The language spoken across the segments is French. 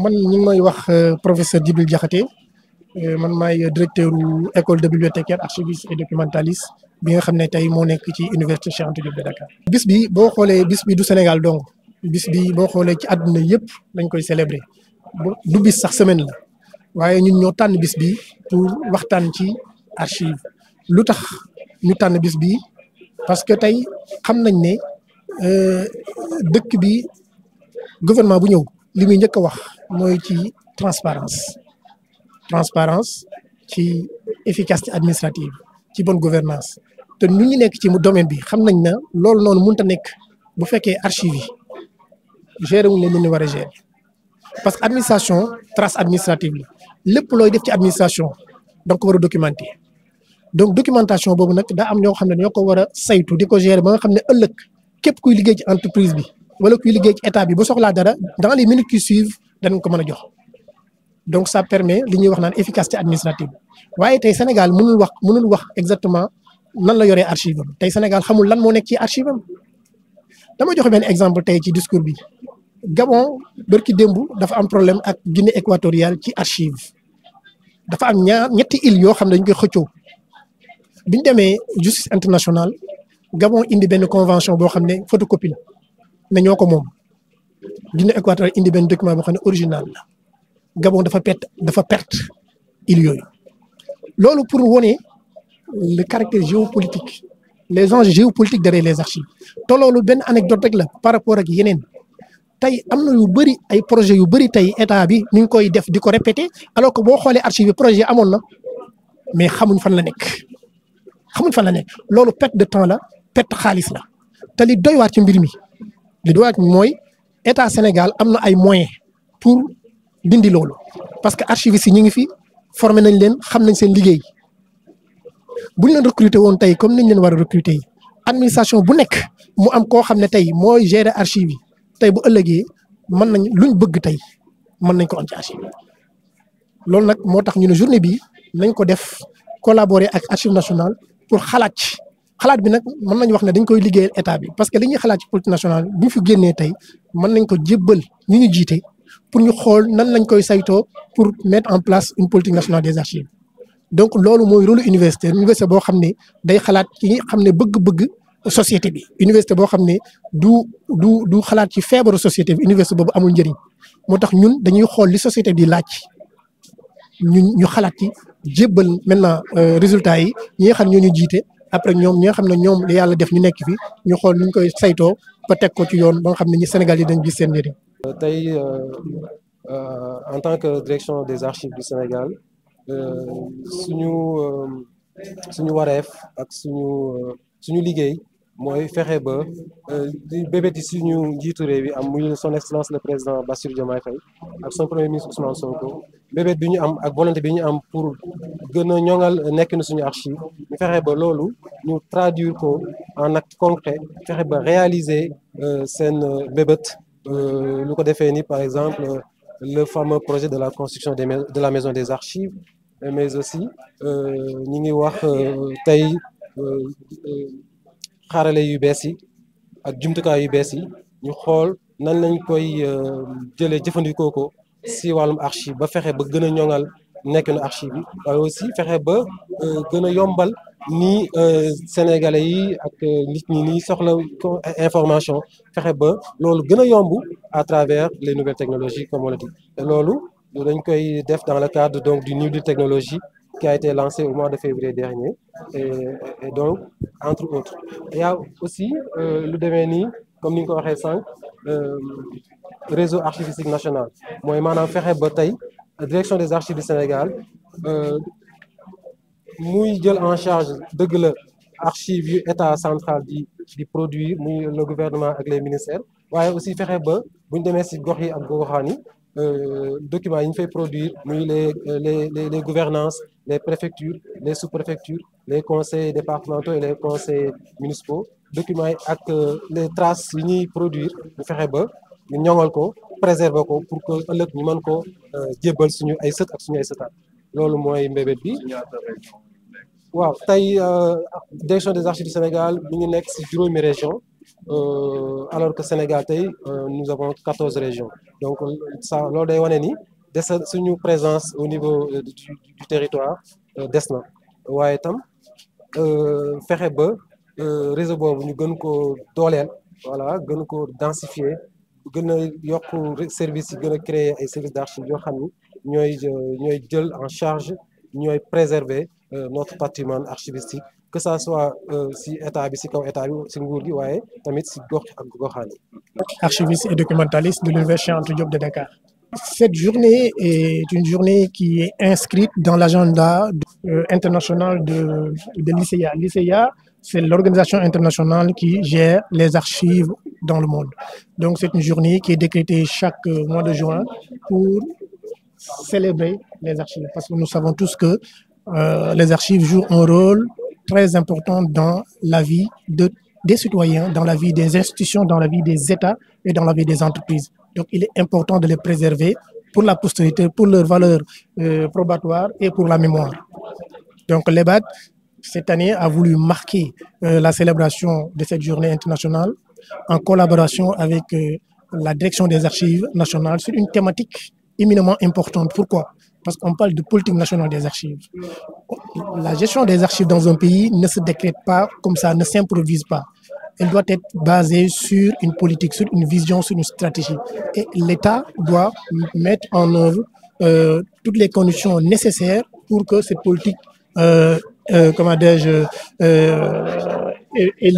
man ñu ngi may wax professeur Djibril Diakhaté man maay directeur école de bibliothécaire archiviste et documentaliste bi nga xam ne tey moo nekk ci université Cheikh Anta Diop de Dakar. bis bi boo xoolee bis bi du Sénégal donc bis bi boo xoolee ci àdduna yëpp dañ koy célébrer du bis sax semaine la waaye ñun ñoo tànn bis bi pour waxtaan ci archive lu tax ñu tànn bis bi parce que tey xam nañ ne dëkk bi gouvernement bu ñëw li muy njëkk a wax mooy ci transparence ci efficacité administrative ci bonne gouvernance te ñun ñu nekk ci domaine bi xam nañ na loolu noonu mënut a nekk bu fekkee archive yi gérer wuñ leen ni ñu war a gérer parce que administration trace administrative la lépp looy def ci administration da nga ko war a documenter donc documentation boobu nag daa am ñoo xam ne ñoo ko war a saytu di ko gérer ba nga xam ne ëllëg képp kuy liggéey ci entreprise bi wala kuy liggéey ci état bi bu soxlaa dara dans les minutes qui suivent danañ ko mën a jox donc ça permet li ñuy wax naan efficacité administrative waaye tey Sénégal mënul wax exactement nan la yoree archive am tey Sénégal xamul lan moo nekk ci archive am dama joxe benn exemple tey ci discours bi Gabon bërki démb dafa am problème ak Guinée équatoriale ci archive dafa am ñetti îles yoo xam ne dañ koy xëccoo biñ demee justice internationale Gabon indi benn convention boo xam ne photocopie la ne ñoo ko moom Guinée équatoriale indi benn document boo xam ne original la Gabon dafa perte îles yooyu loolu pour wone le caractère géopolitique les enjeux géopolitiques derrière les archives te loolu benn anecdote rek la par rapport ak yeneen tey am na yu bëri ay projets yu bëri tey état bi ñu ngi koy def di ko répéter alors que boo xoolee archive bi projet amoon na mais xamuñ fan la nekk loolu perte de temps la perte xaalis la te li doy waar ci mbir mi mooy état Sénégal am na ay moyens pour dindi loolu parce que archivistes yi ñu ngi fi formé nañ leen xam nañ seen liggéey bu ñu leen recruter woon tey comme niñ leen war a recruter yi administration bu nekk mu am koo xam ne tey mooy gérer archive yi tey bu ëllëgee mën nañ luñ bëgg tey mën nañ ko am ci archive loolu nag moo tax ñu ne journée bi nañ ko def collaborer ak archive nationale pour xalaat bi nag mën nañ wax ne dañ koy liggéeyal état bi parce que li ñuy xalaat ci politique nationale bu ñu fi génnee tey mën nañ ko jébbal ñu jiite pour ñu xool nan lañ koy saytoo pour mettre en place une politique nationale des archives donc loolu mooy rôle université boo xam ne day xalaat ci xam ne bëgg-bëgg société bi université boo xam ne du xalaat ci feebaru société bi université boobu amul njëriñ moo tax ñun dañuy xool li société bi laaj ñu xalaat ci jébbal maintenant résultats yi ñi nga xam ñoo ñu jiite après ñoom ñi nga xam ne ñoom li yàlla def ñu nekk fi ñu xool nu ñu koy saytoo ba teg ko ci yoon ba nga xam ne ñi Sénégal yi dañ gis seen njëriñ. tey en tant que direction des archives du Sénégal suñu wareef ak suñu liggéey mooy fexe ba di bébéti suñu njiitu réew yi am muy son excellence le président Bassirou Diomaye Faye ak son premier ministre Ousmane Sonko bébét bi ñu am ak volonté bi ñu am pour gën a ñoŋal nekk na suñu archive ñu fexe ba loolu ñu traduire ko en acte concret fexe ba réaliser seen bébét lu ko defee ni par exemple le fameux projet de la construction de la maison des archives mais aussi ñi ngi wax tey xarale yu bees yi ak jumtukaay yu bees yi ñu xool nan lañ koy jëlee jëfandikoo ko si wàllum archive ba fexe ba gën a ñoŋal nekk na archive yi waaye aussi fexe ba gën a yombal ni sénégalais yi ak nit ñi ni soxla information fexe ba loolu gën a yomb à travers les nouvelles technologies comme on le dit te loolu dañ koy def dans le cadre donc du New Deal technologie qui a été lancé au mois de février dernier et donc entre autres il y a aussi lu demee nii comme ni nga ko waxee sànq réseau archivistique national mooy maanaam fexe ba tey direction des archives du Sénégal muy jël en charge dëgg la archives yu état central di produire muy le gouvernement ak les ministères waaye aussi fexe ba bu ñu demee si gox yi ak goxaan yi documents yi ñu fay produire muy les gouvernances les préfectures les sous-préfectures les conseils départementaux et les conseils municipaux documents yi ak les traces yi ñuy produire ñu fexe ba ñu ñoŋal ko préserver ko pour que ëllëg ñu mën ko jébbal suñu ay sët ak suñu ay sëtaat loolu mooy mbébét bi. waaw tey direction des archives du Sénégal mi ngi nekk si juróomi région alors que Sénégal nous avons 14 régions donc ça loolu day wane ni suñu présence au niveau du territoire des na waaye tam fexe ba réseau boobu ñu gën ko dooleel voilà gën ko densifier gën a yokk service yi gën a créer ay services d'archives yoo xam ni ñooy jël en charge ñooy préserver notre patrimoine archivistique que ça soit si état bi si kaw état bi si nguur gi waaye tamit si gox ak goxaan yi. Archiviste et documentaliste de l'Université Cheikh Anta Diop de Dakar. Cette journée est une journée qui est inscrite dans l'agenda international de l'ICEA. L'ICEA, c'est l'organisation internationale qui gère les archives dans le monde. Donc c'est une journée qui est décrétée chaque mois de juin pour célébrer les archives. Parce que nous savons tous que les archives jouent un rôle très important dans la vie des citoyens, dans la vie des institutions, dans la vie des États et dans la vie des entreprises. Donc il est important de les préserver pour la postérité, pour leur valeur probatoire et pour la mémoire. Donc l'EBAD, cette année, a voulu marquer la célébration de cette journée internationale en collaboration avec la direction des archives nationales sur une thématique éminemment importante. Pourquoi? Parce qu'on parle de politique nationale des archives. La gestion des archives dans un pays ne se décrète pas comme ça, ne s'improvise pas. Elle doit être basée sur une politique, sur une vision, sur une stratégie. Et l'État doit mettre en œuvre toutes les conditions nécessaires pour que cette politique ait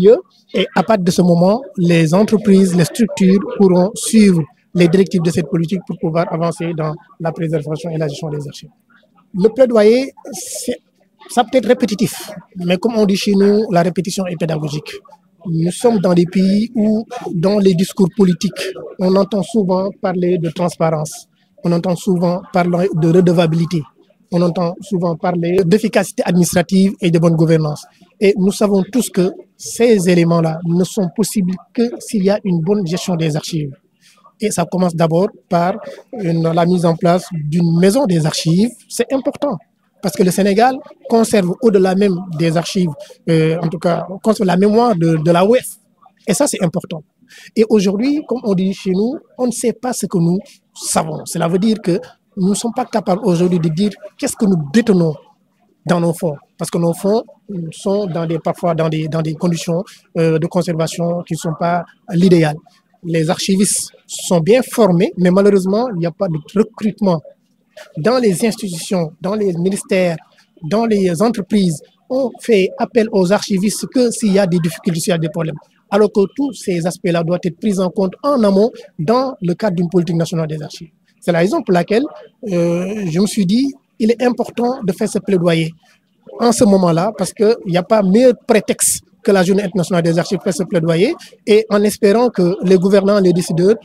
lieu. Et à partir de ce moment, les entreprises, les structures pourront suivre les directives de cette politique pour pouvoir avancer dans la préservation et la gestion des archives. Le plaidoyer, ça peut être répétitif, mais comme on dit chez nous, la répétition est pédagogique. Nous sommes dans des pays où, dans les discours politiques, on entend souvent parler de transparence, on entend souvent parler de redevabilité, on entend souvent parler d'efficacité administrative et de bonne gouvernance. Et nous savons tous que ces éléments-là ne sont possibles que s'il y a une bonne gestion des archives. Et ça commence d'abord par la mise en place d'une maison des archives. C'est important parce que le Sénégal conserve au-delà même des archives, en tout cas, conserve la mémoire de la OEF. Et ça, c'est important. Et aujourd'hui, comme on dit chez nous, on ne sait pas ce que nous savons. Cela veut dire que nous ne sommes pas capables aujourd'hui de dire qu'est-ce que nous détenons dans nos fonds. Parce que nos fonds sont parfois dans des conditions de conservation qui ne sont pas l'idéal. Les archivistes sont bien formés, mais malheureusement, il n'y a pas de recrutement. Dans les institutions, dans les ministères, dans les entreprises, on fait appel aux archivistes que s'il y a des difficultés, s'il y a des problèmes. Alors que tous ces aspects-là doivent être pris en compte en amont dans le cadre d'une politique nationale des archives. C'est la raison pour laquelle je me suis dit il est important de faire ce plaidoyer en ce moment-là, parce qu'il n'y a pas meilleur prétexte que la Journée internationale des archives fasse ce plaidoyer, et en espérant que les gouvernants, les décideurs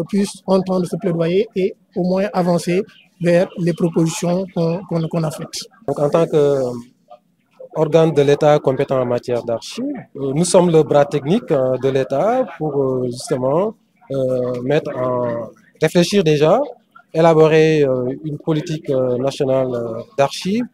puissent entendre ce plaidoyer et au moins avancer vers les propositions qu'on a faites. Donc, en tant qu'organe de l'État compétent en matière d'archives, nous sommes le bras technique de l'État pour justement réfléchir déjà, élaborer une politique nationale d'archives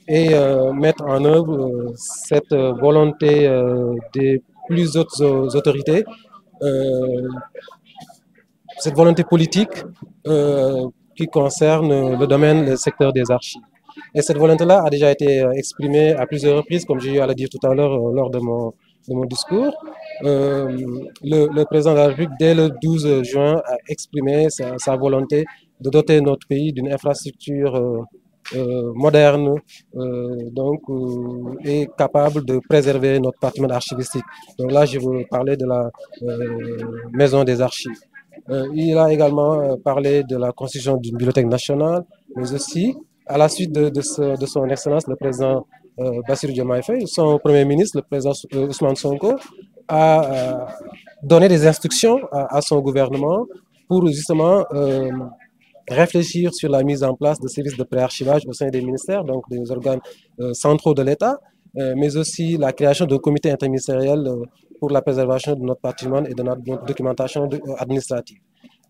et mettre en œuvre cette volonté des plus hautes autorités, cette volonté politique qui concerne le secteur des archives. Et cette volonté-là a déjà été exprimée à plusieurs reprises, comme j'ai eu à le dire tout à l'heure lors de mon discours. Le président de la République, dès le 12 juin, a exprimé sa volonté de doter notre pays d'une infrastructure moderne et capable de préserver notre patrimoine archivistique. Donc là, je veux parler de la maison des archives. Il a également parlé de la constitution d'une bibliothèque nationale, mais aussi, à la suite de son excellence, le président Bassirou Diomaye Faye, son premier ministre, le président Ousmane Sonko, a donné des instructions à son gouvernement pour justement réfléchir sur la mise en place de services de préarchivage au sein des ministères, donc des organes centraux de l'État, mais aussi la création d'un comité interministériel pour la préservation de notre patrimoine et de notre documentation administrative.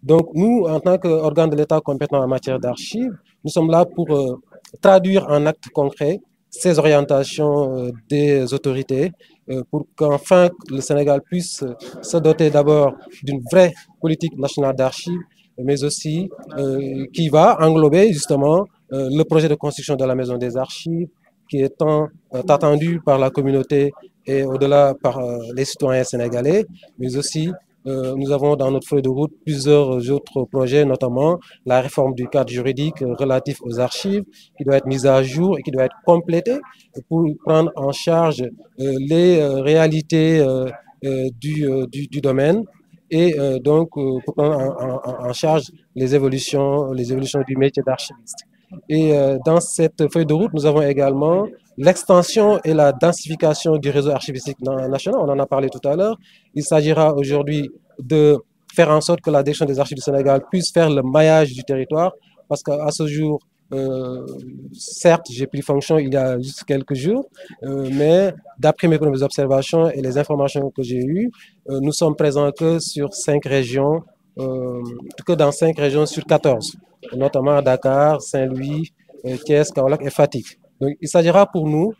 Donc nous, en tant qu'organe de l'État compétent en matière d'archives, nous sommes là pour traduire en actes concrets ces orientations des autorités pour qu'enfin le Sénégal puisse se doter d'abord d'une vraie politique nationale d'archives, mais aussi qui va englober justement le projet de construction de la maison des archives, qui est tant attendu par la communauté et au-delà par les citoyens sénégalais, mais aussi nous avons dans notre feuille de route plusieurs autres projets, notamment la réforme du cadre juridique relatif aux archives, qui doit être mise à jour et qui doit être complétée pour prendre en charge les réalités du domaine et donc pour prendre en charge les évolutions du métier d'archiviste. Et dans cette feuille de route, nous avons également l'extension et la densification du réseau archivistique national. On en a parlé tout à l'heure. Il s'agira aujourd'hui de faire en sorte que la Direction des archives du Sénégal puisse faire le maillage du territoire, parce qu'à ce jour, certes, j'ai pris fonction il y a juste quelques jours, mais d'après mes premières observations et les informations que j'ai eues, nous sommes présents que sur 5 régions, que dans 5 régions sur 14, notamment à Dakar, Saint-Louis, Thiès, Kaolack et Fatick. Donc, il s'agira pour nous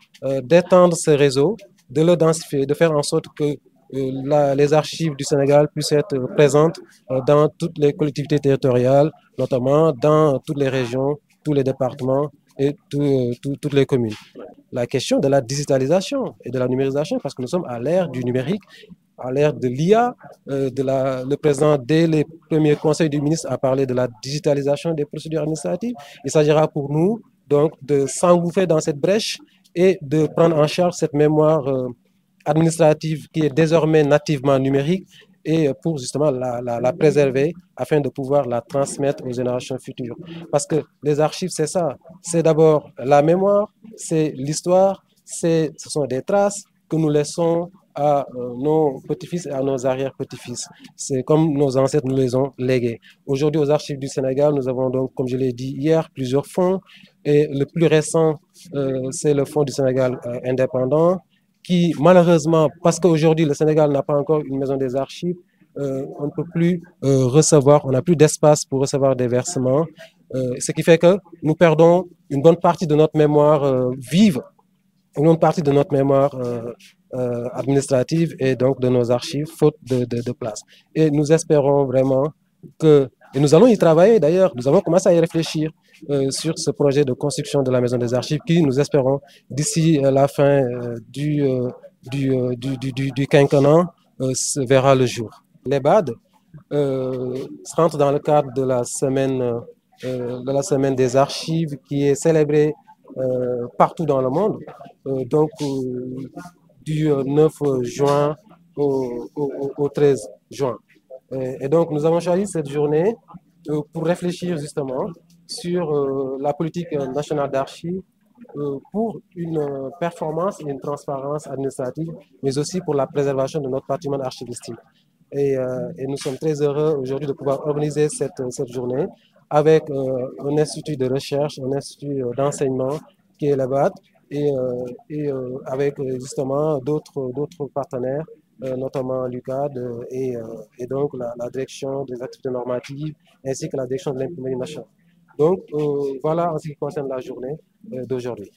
d'étendre ce réseau, de le densifier, de faire en sorte que les archives du Sénégal puissent être présentes dans toutes les collectivités territoriales, notamment dans toutes les régions, tous les départements et toutes les communes. La question de la digitalisation et de la numérisation, parce que nous sommes à l'ère du numérique, à l'ère de l'IA, le président, dès les premiers conseils du ministre, a parlé de la digitalisation des procédures administratives. Il s'agira pour nous donc de s'engouffrer dans cette brèche et de prendre en charge cette mémoire administrative qui est désormais nativement numérique et pour justement la préserver afin de pouvoir la transmettre aux générations futures. Parce que les archives, c'est ça. C'est d'abord la mémoire, c'est l'histoire, ce sont des traces que nous laissons à nos petits-fils et à nos arrière-petits-fils. C'est comme nos ancêtres nous les ont légués. Aujourd'hui, aux archives du Sénégal, nous avons donc, comme je l'ai dit hier, plusieurs fonds. Et le plus récent, c'est le Fonds du Sénégal indépendant, qui malheureusement, parce qu'aujourd'hui le Sénégal n'a pas encore une maison des archives, on ne peut plus recevoir, on n'a plus d'espace pour recevoir des versements, ce qui fait que nous perdons une bonne partie de notre mémoire vive, une bonne partie de notre mémoire administrative et donc de nos archives, faute de place. Et nous espérons vraiment que, et nous allons y travailler d'ailleurs, nous avons commencé à y réfléchir sur ce projet de construction de la maison des archives qui, nous espérons, d'ici la fin du quinquennat, verra le jour. Les BAD rentrent dans le cadre de la semaine des archives qui est célébrée partout dans le monde, donc du 9 juin au 13 juin. Et donc nous avons choisi cette journée pour réfléchir justement sur la politique nationale d'archives pour une performance et une transparence administrative, mais aussi pour la préservation de notre patrimoine archivistique. Et nous sommes très heureux aujourd'hui de pouvoir organiser cette journée avec un institut de recherche, un institut d'enseignement qui est l'EBAD, et avec justement d'autres partenaires, notamment l'UCAD et donc la direction des activités normatives ainsi que la direction de l'imprimerie nationale. Donc voilà en ce qui concerne la journée d'aujourd'hui.